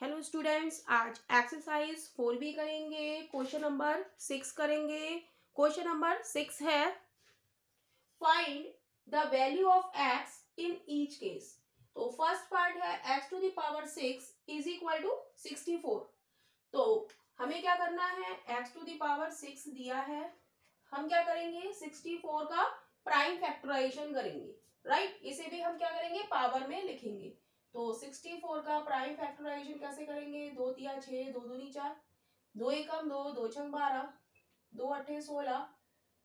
Hello students, आज exercise 4B करेंगे। Question number 6 करेंगे। क्वेश्चन नंबर 6 है find the value of x in each case. तो first part है x to the power 6 is equal to 64। तो हमें क्या करना है, x टू द पावर 6 दिया है, हम क्या करेंगे 64 का प्राइम फैक्टराइजेशन करेंगे, राइट। इसे भी हम क्या करेंगे, पावर में लिखेंगे। तो 64 का प्राइम फैक्टराइजेशन कैसे करेंगे, 2 तिया 6, 2 दूनी 4, 2 एकम 2, 2 छंग 12, 2 अट्ठे 16,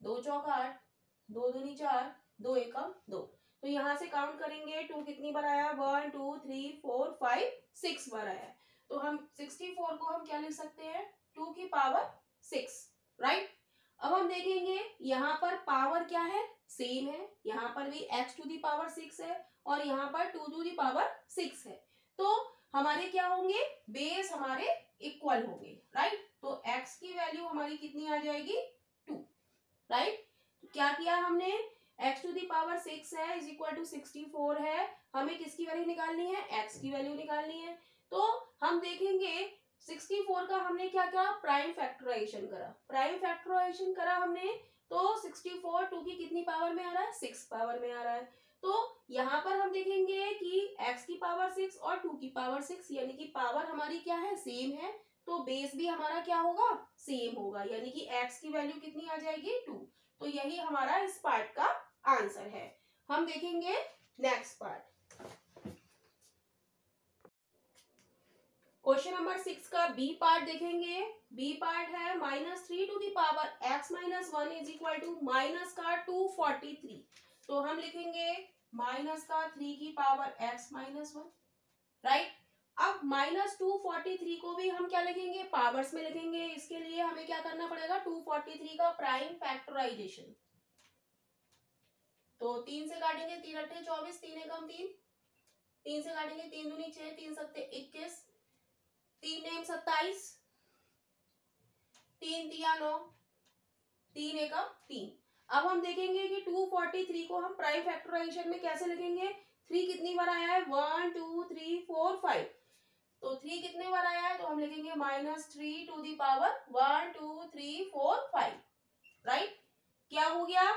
2 चौक 8, 2 दूनी 4, 2 एकम 2। तो यहाँ से काउंट करेंगे, 2 कितनी बार आया, 1 2 3 4 5 6 बार आया। तो हम 64 को हम क्या लिख सकते हैं, 2 की पावर 6, राइट। अब हम देखेंगे यहाँ पर पावर क्या है, सेम है। यहाँ पर भी x टू दी पावर 6 है और यहाँ पर 2 टू दी पावर 6 है। तो हमारे क्या होंगे, बेस हमारे इक्वल होंगे, राइट। तो x की वैल्यू हमारी कितनी आ जाएगी, 2, राइट। तो क्या किया हमने, x टू दी पावर 6 है इज इक्वल टू 64 है, हमें किसकी वैल्यू निकालनी है, x की वैल्यू निकालनी है। तो हम देखेंगे 64 का हमने क्या किया, प्राइम फैक्टराइजेशन करा। प्राइम फैक्टराइजेशन करा हमने, तो 64 2 की कितनी पावर में आ रहा है, 6 पावर में आ रहा है। तो यहाँ पर हम देखेंगे कि x की पावर 6 और 2 की पावर 6 यानी कि पावर हमारी क्या है, सेम है। तो बेस भी हमारा क्या होगा, सेम होगा, यानी कि x की वैल्यू कितनी आ जाएगी, 2। तो यही हमारा इस पार्ट का आंसर है। हम देखेंगे नेक्स्ट पार्ट। क्वेश्चन नंबर 6 का बी पार्ट देखेंगे। बी पार्ट है -3 to the power x minus 1 is equal to minus का 243। तो हम लिखेंगे माइनस का 3 की पावर x माइनस 1, राइट। अब -243 को भी हम क्या लिखेंगे, पावर्स में लिखेंगे। इसके लिए हमें क्या करना पड़ेगा, 243 का प्राइम फैक्टराइजेशन। तो 3 से काटेंगे, 3 अट्ठे 24, 3 एकम 3, 3 से काटेंगे 3 दूनी 6, 3 सत्ते 21, 3 नेम 27, 3 तिया 9, 3 एकम 3। अब हम देखेंगे कि 243 को हम प्राइम फैक्टराइजेशन में कैसे लिखेंगे। 3 कितनी बार आया है, 1 2 3 4 5। तो 3 कितने बार आया है, तो हम लिखेंगे -3 टू दी पावर 1 2 3 4 5, राइट। क्या हो गया,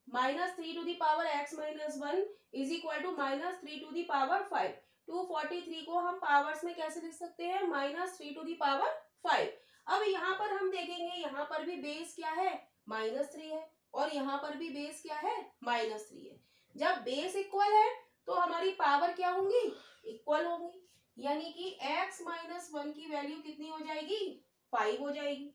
-3 to the power x minus 1 is equal to -3 to the power 5। 243 को हम पावर्स में कैसे लिख सकते हैं, -3 टू दी पावर 5। अब यहाँ पर हम देखेंगे, यहाँ पर भी बेस क्या है, -3 है और यहाँ पर भी बेस क्या है, -3 है। जब बेस इक्वल है तो हमारी पावर क्या होंगी, इक्वल होंगी, यानी कि x माइनस 1 की वैल्यू कितनी हो जाएगी, 5 हो जाएगी।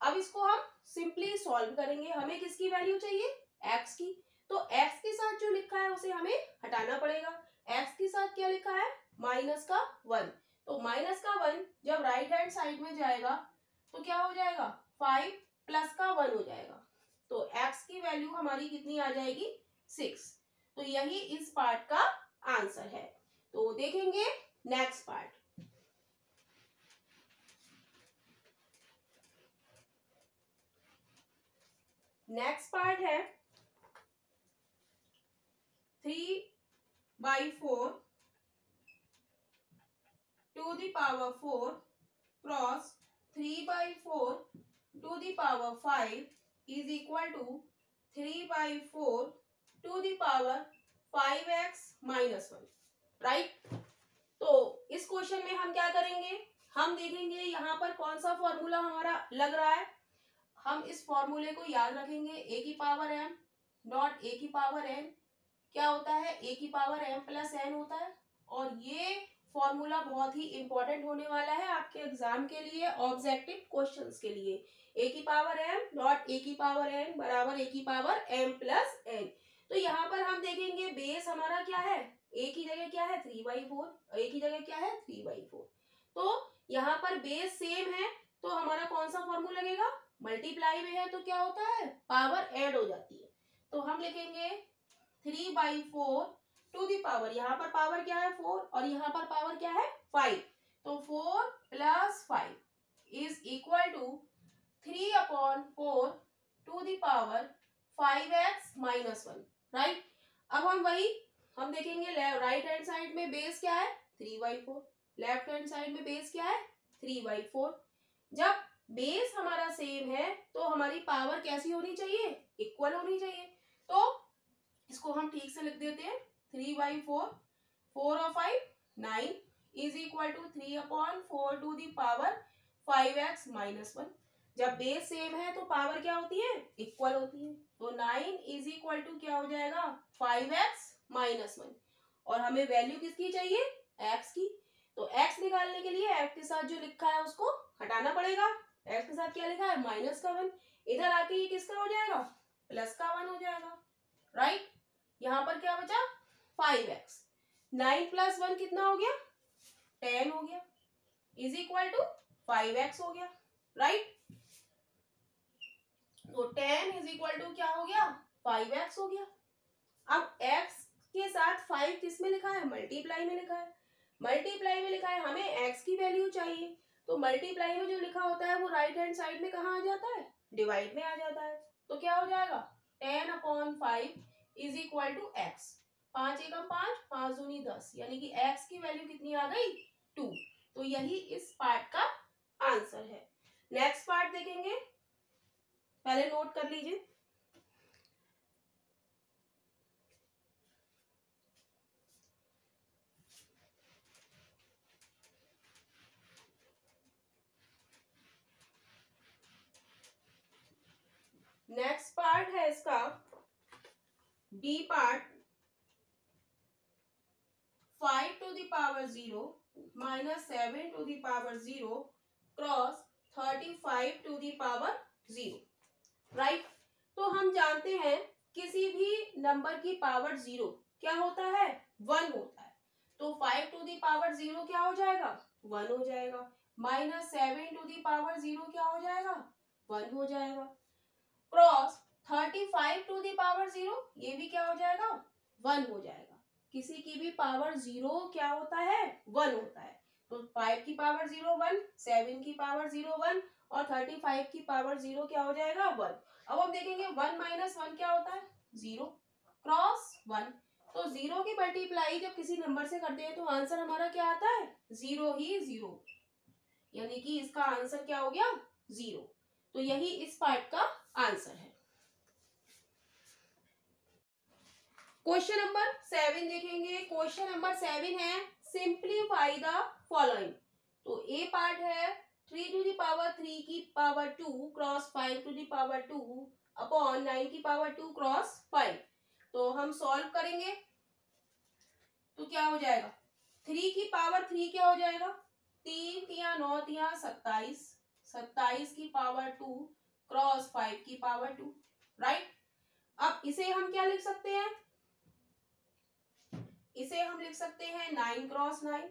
अब इसको हम सिंपली सॉल्व करेंगे। हमें किसकी वैल्यू चाहिए, x की। तो x के साथ जो लिखा है उसे हमें हटाना पड़ेगा। x के साथ क्या लिखा है, माइनस का 1। तो माइनस का 1 जब राइट हैंड साइड में जाएगा तो क्या हो जाएगा, 5 प्लस का 1 हो जाएगा। तो x की वैल्यू हमारी कितनी आ जाएगी, 6। तो यही इस पार्ट का आंसर है। तो देखेंगे नेक्स्ट पार्ट। नेक्स्ट पार्ट है 3/4 to the power 4 cross 3/4 to the power 5 is equal to 3/4 to the power 5x minus 1, right. तो इस क्वेश्चन में हम क्या करेंगे, हम देखेंगे यहाँ पर कौन सा फॉर्मूला हमारा लग रहा है। हम इस फॉर्मूले को याद रखेंगे, a की पावर m डॉट a की पावर n क्या होता है, a की पावर m प्लस n होता है। और ये फॉर्मूला बहुत ही इंपॉर्टेंट होने वाला है आपके एग्जाम के लिए, ऑब्जेक्टिव क्वेश्चंस के लिए। a की पावर m डॉट a की पावर n बराबर a की पावर m प्लस n। तो यहाँ पर हम देखेंगे बेस हमारा क्या है, a की जगह क्या है 3/4, a की जगह क्या है 3/4। तो यहाँ पर बेस सेम है तो हमारा कौन सा फॉर्मूला लगेगा, मल्टीप्लाई में है तो क्या होता है, पावर ऐड हो जाती है। तो हम लिखेंगे 3/4 टू दी पावर, यहाँ पर पावर क्या है 4 और यहाँ पर पावर क्या है 5। तो 4 plus 5 is equal to 3/4 to the power 5x minus 1, right. अब हम देखेंगे राइट हैंड साइड में बेस क्या है 3/4, लेफ्ट हैंड साइड में बेस क्या है 3/4। जब बेस हमारा सेम है तो हमारी पावर कैसी होनी चाहिए इक्वल होनी चाहिए। तो इसको हम ठीक से लिख देते हैं 3/4, 4 और 5 9 is equal to 3/4 to the power 5x minus 1। जब बेस सेम है तो पावर क्या होती है इक्वल होती है। तो 9 इज इक्वल टू क्या हो जाएगा 5x माइनस 1। और हमें वैल्यू किसकी चाहिए x की। तो x निकालने के लिए x के साथ जो लिखा है उसको हटाना पड़ेगा। x के साथ क्या लिखा है माइनस का 1, इधर आके ये किसका हो जाएगा प्लस का 1 हो जाएगा। राइट, यहाँ पर क्या बचा 5x। 9 प्लस 1 कितना हो गया 10 हो गया इज इक्वल टू 5x हो गया। राइट, तो 10 इज इक्वल टू क्या हो गया 5x हो गया। अब x के साथ 5 किस में लिखा है मल्टीप्लाई में लिखा है। मल्टीप्लाई में लिखा है, हमें x की वैल्यू चाहिए। तो मल्टीप्लाई में जो लिखा होता है वो राइट हैंड साइड में कहाँ आ जाता है डिवाइड में आ जाता है। तो क्या हो जाएगा 10/5 इज इक्वल टू x। 5 एकम 5, 5 दूनी 10, यानी कि x की वैल्यू कितनी आ गई 2। तो यही इस पार्ट का आंसर है। नेक्स्ट पार्ट देखेंगे, पहले नोट कर लीजिए। नेक्स्ट पार्ट है इसका D part, 5 to the power 0 minus 7 to the power 0 cross 35 to the power 0। Right, तो हम जानते हैं किसी भी नंबर की पावर 0 क्या होता है 1 होता है। तो 5 टू द पावर 0 क्या हो जाएगा 1 हो जाएगा, माइनस 7 टू द पावर 0 क्या हो जाएगा 1 हो जाएगा, क्रॉस 35 टू द पावर 0 ये भी क्या हो जाएगा 1 हो जाएगा। किसी की भी पावर 0 क्या होता है 1 होता है। तो 5 की पावर 0 1, 7 की पावर 0 1 और 35 की पावर 0 क्या हो जाएगा 1। अब हम देखेंगे 1 माइनस 1 क्या होता है 0, क्रॉस 1। तो 0 की मल्टीप्लाई जब किसी नंबर से करते हैं तो आंसर हमारा क्या आता है 0 ही 0, यानी कि इसका आंसर क्या हो गया 0। तो यही इस पार्ट का आंसर है। क्वेश्चन नंबर 7 देखेंगे। क्वेश्चन नंबर 7 है सिंप्लीफाई द फॉलोइंग। तो ए पार्ट है 3 टू द पावर 3 की power 2 cross 5 to the power 2 upon 9 की पावर 2 क्रॉस 5। तो हम सॉल्व करेंगे तो क्या हो जाएगा 3 की पावर 3 क्या हो जाएगा 3 तिया 9 तिया 27, 27 की पावर 2 क्रॉस 5 की पावर 2। राइट, अब इसे हम क्या लिख सकते हैं, इसे हम लिख सकते हैं 9 क्रॉस 9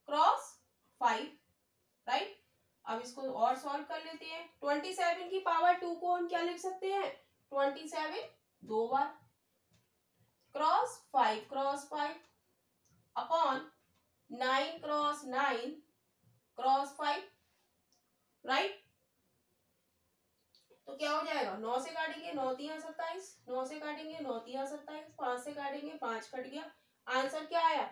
क्रॉस 5। राइट, अब इसको और सॉल्व कर लेते हैं। 27 की पावर 2 को हम क्या लिख सकते हैं 27 दो बार, cross 5 upon 9 cross 9 cross 5। Right, तो क्या हो जाएगा 9 से काटेंगे 9 तिया 27, 9 से काटेंगे 9 तिया 27, 5 से काटेंगे 5 कट गया। आंसर क्या आया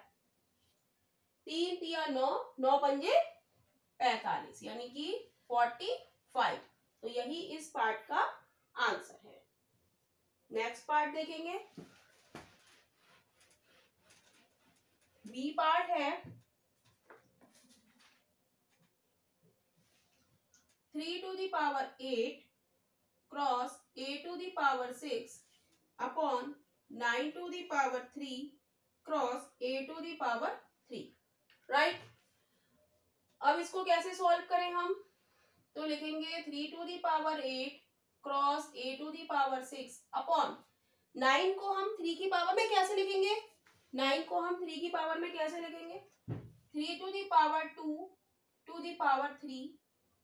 3 तिया 9, 9 पंजे 45, यानी कि 45। तो यही इस पार्ट का आंसर है। नेक्स्ट पार्ट देखेंगे, बी पार्ट है 3 to the power 8 cross a to the power 6 upon 9 to the power 3 cross a to the power 3। Right, अब इसको कैसे सॉल्व करें हम, तो लिखेंगे 3 to the power 8 cross a to the power 6 upon 9 को हम 3 की पावर में कैसे लिखेंगे, 9 को हम 3 की पावर में कैसे लिखेंगे 3 to the power 2 to the power 3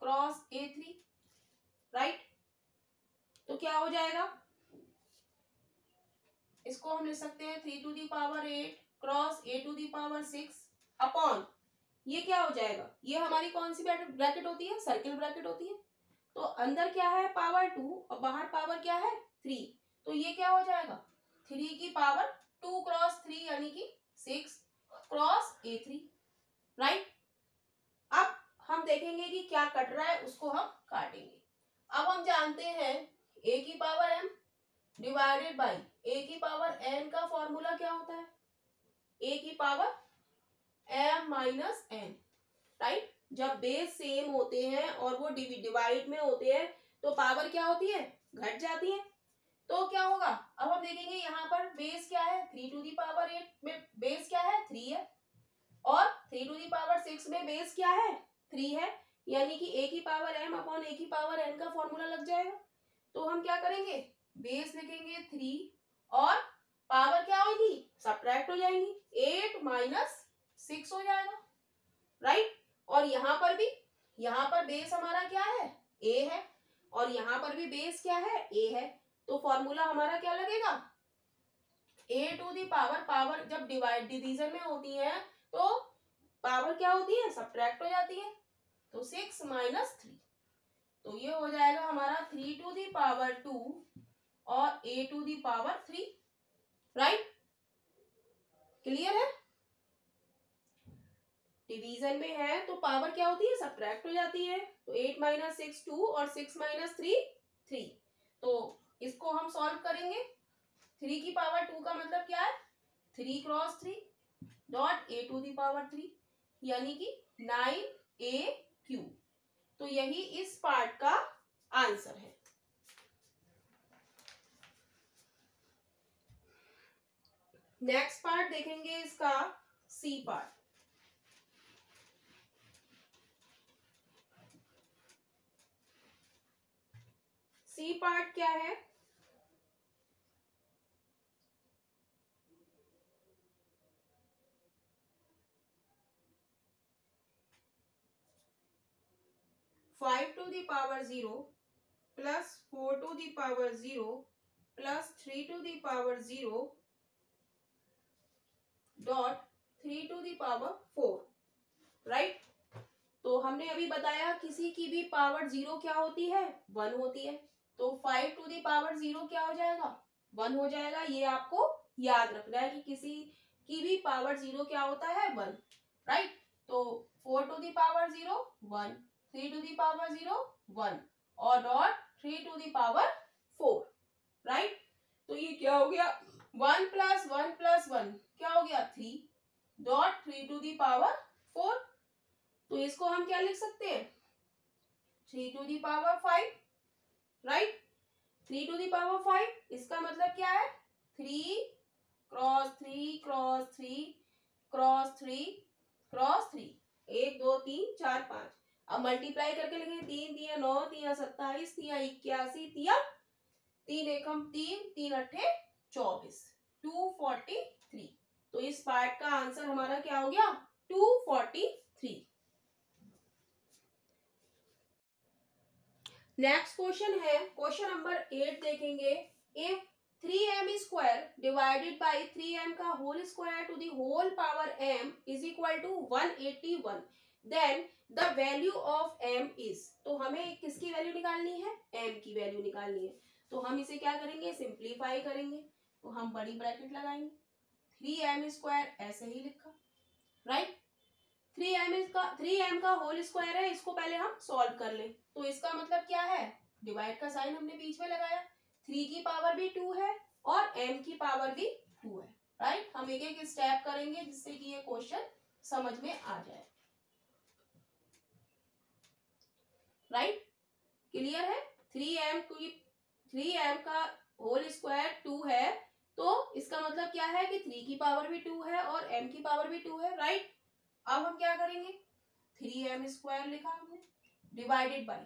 cross a3। Right, तो क्या हो जाएगा, इसको हम लिख सकते हैं 3 to the power 8 cross a to the power 6 upon, ये क्या हो जाएगा, ये हमारी कौन सी ब्रैकेट होती है सर्किल ब्रैकेट होती है। तो अंदर क्या है पावर 2 और बाहर पावर क्या है 3। तो ये क्या हो जाएगा 3 की पावर 2 क्रॉस 3 यानी कि 6 क्रॉस a3। राइट। अब हम देखेंगे कि क्या कट रहा है, उसको हम काटेंगे। अब हम जानते हैं a की power m divided by a की पावर n का फॉर्मूला क्या होता है, a की power m minus n, right. जब बेस सेम होते हैं और वो डिवाइड में होते हैं तो पावर क्या होती है, घट जाती है। तो क्या होगा, अब हम देखेंगे यहाँ पर बेस क्या है, 3 टू दी पावर 8 में बेस क्या है, 3 है, और 3 टू दी पावर 6 में बेस क्या है, 3 है, यानी कि a की पावर m अपॉन a की पावर n का फॉर्मूला लग जाएगा। तो हम क्या करेंगे, बेस लिखेंगे 3 और पावर क्या होगी, सब्ट्रैक्ट हो जाएंगी, 8 माइनस 6 हो जाएगा, राइट। और यहाँ पर बेस हमारा क्या है, a है, और यहाँ पर भी बेस क्या है, a है। तो फॉर्मूला हमारा क्या लगेगा, a टू दी पावर जब डिवीजन में होती है तो पावर क्या होती है, सब्ट्रैक्ट हो जाती है, तो 6 माइनस 3, तो ये हो जाएगा हमारा 3 टू दी पावर 2 और a to the power 3, right. Clear है, डिवीजन में है तो पावर क्या होती है, सब्ट्रैक्ट हो जाती है, तो 8 माइनस 6 2 और 6 माइनस 3 3। तो इसको हम सॉल्व करेंगे, 3 की पावर 2 का मतलब क्या है, 3 cross 3 dot a to the power 3, यानी कि 9a क्यूब। तो यही इस पार्ट का आंसर है। नेक्स्ट पार्ट देखेंगे इसका सी पार्ट। सी पार्ट क्या है, five to the power 0 plus 4 to the power 0 plus 3 to the power 0 dot 3 to the power 4, right. तो हमने अभी बताया किसी की भी पावर 0 क्या होती है, 1 होती है, तो 5 टू दी पावर 0 क्या हो जाएगा, 1 हो जाएगा। ये आपको याद रखना है कि किसी की भी पावर 0 क्या होता है, 1, राइट। तो 4 to the power 0 1, 3 to the power 0 1 और dot 3 to the power 4, right. तो ये क्या हो गया, 1 प्लस 1 प्लस 1 क्या हो गया, 3 डॉट 3 टू दी पावर 4। तो इसको हम क्या लिख सकते हैं, 3 to the power 5, right. 3 to the power 5, इसका मतलब क्या है, 3 क्रॉस 3 क्रॉस 3 क्रॉस 3 क्रॉस 3, 1 2 3 4 5। अब मल्टीप्लाई करके लिखेंगे, 3 3 9 3 27 3 81 3 एकम 3 3 अट्ठे 24, 243। तो इस पार्ट का आंसर हमारा क्या हो गया, 243। नेक्स्ट क्वेश्चन है क्वेश्चन नंबर 8 देखेंगे। If 3m square divided by 3m का whole square to the whole power m is equal to 181, then the value of m is. तो हमें किसकी वैल्यू निकालनी है, m की वैल्यू निकालनी है। तो हम इसे क्या करेंगे, सिंप्लीफाई करेंगे, तो हम बड़ी ब्रैकेट लगाएंगे, 3m स्क्वायर ऐसे ही लिखा, राइट। 3m का होल स्क्वायर है, इसको पहले हम सॉल्व कर लें। तो इसका मतलब क्या है, डिवाइड का साइन हमने बीच में लगाया, 3 की पावर भी 2 है और m की पावर भी 2 है, राइट। हम एक एक स्टेप करेंगे जिससे कि ये क्वेश्चन समझ में आ जाए, राइट। क्लियर है, 3m का होल स्क्वायर 2 है, तो इसका मतलब क्या है कि 3 की पावर भी 2 है और m की पावर भी 2 है, राइट। अब हम क्या करेंगे, 3m स्क्वायर लिखा हमने डिवाइडेड बाई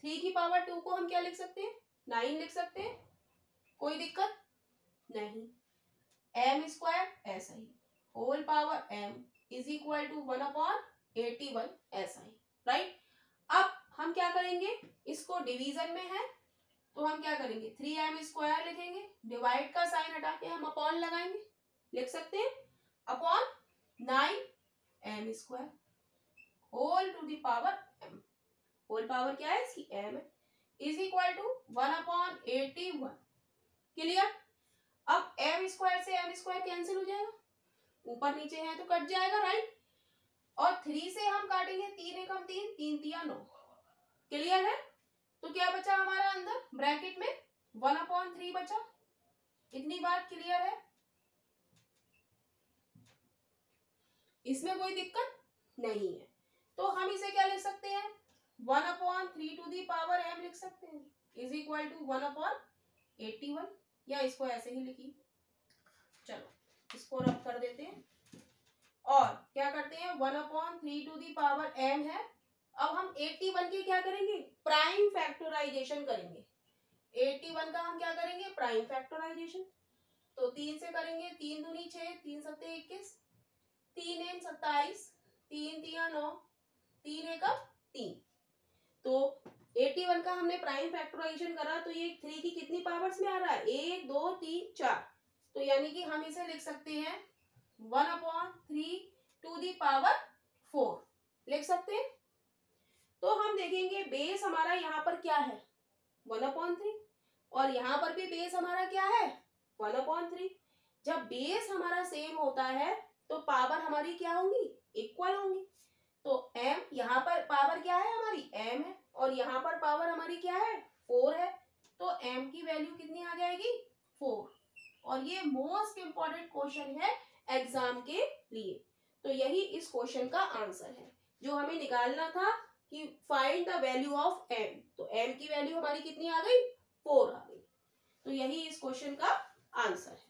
3 की पावर 2 को हम क्या लिख सकते हैं, 9 लिख सकते हैं, कोई दिक्कत नहीं। m स्क्वायर ऐसा ही, whole power m is equal to 1/81 ऐसा ही, राइट। अब हम क्या करेंगे, इसको डिवीजन में है तो हम क्या करेंगे, 3m स्क्वायर लिखेंगे, डिवाइड का साइन हटा के हम अपॉन लगाएंगे, लिख सकते हैं upon 9m square whole to the power m, whole power क्या है इसकी, m है, इज इक्वल टू 1/81। क्लियर। अब m स्क्वायर से m स्क्वायर कैंसिल हो जाएगा, ऊपर नीचे है तो कट जाएगा, राइट। और 3 से हम काटेंगे, 3 एकम 3, 3 तिया 9। क्लियर है? तो क्या बचा हमारा अंदर ब्रैकेट में 1/3 बचा। इतनी बात क्लियर है? इसमें कोई दिक्कत नहीं है। तो हम इसे क्या लिख सकते हैं, 1/3 टू दी पावर m लिख सकते हैं, इज इक्वल टू 1/81, या इसको ऐसे ही लिखिए। चलो इसको रब कर देते हैं और क्या करते हैं, 1/3 टू दी पावर m है। अब हम 81 के क्या करेंगे, प्राइम फैक्टराइजेशन करेंगे। 81 का हम क्या करेंगे, प्राइम फैक्टराइजेशन। तो 3 से करेंगे, 3 दूनी 6, 3 सत्ते 21, 3 एम 27, 3 तिया 9, 3 एकम 3। तो 81 का हमने प्राइम फैक्टराइजेशन करा, तो ये 3 की कितनी पावर्स में आ रहा है, 1 2 3 4। तो यानी कि हम इसे लिख सकते हैं 1/3 टू दी पावर 4 लिख सकते हैं। तो हम देखेंगे बेस हमारा यहाँ पर क्या है, 1/3, और यहाँ पर भी बेस हमारा क्या है, 1/3। जब बेस हमारा सेम होता है तो पावर हमारी क्या होंगी, इक्वल होंगी। तो m यहाँ पर पावर क्या है हमारी, m है, और यहाँ पर पावर हमारी क्या है, 4 है। तो m की वैल्यू कितनी आ जाएगी, 4। और ये मोस्ट इंपॉर्टेंट क्वेश्चन है एग्जाम के लिए। तो यही इस क्वेश्चन का आंसर है जो हमें निकालना था कि find the value of m। तो m की वैल्यू हमारी कितनी आ गई, 4 आ गई। तो यही इस क्वेश्चन का आंसर है।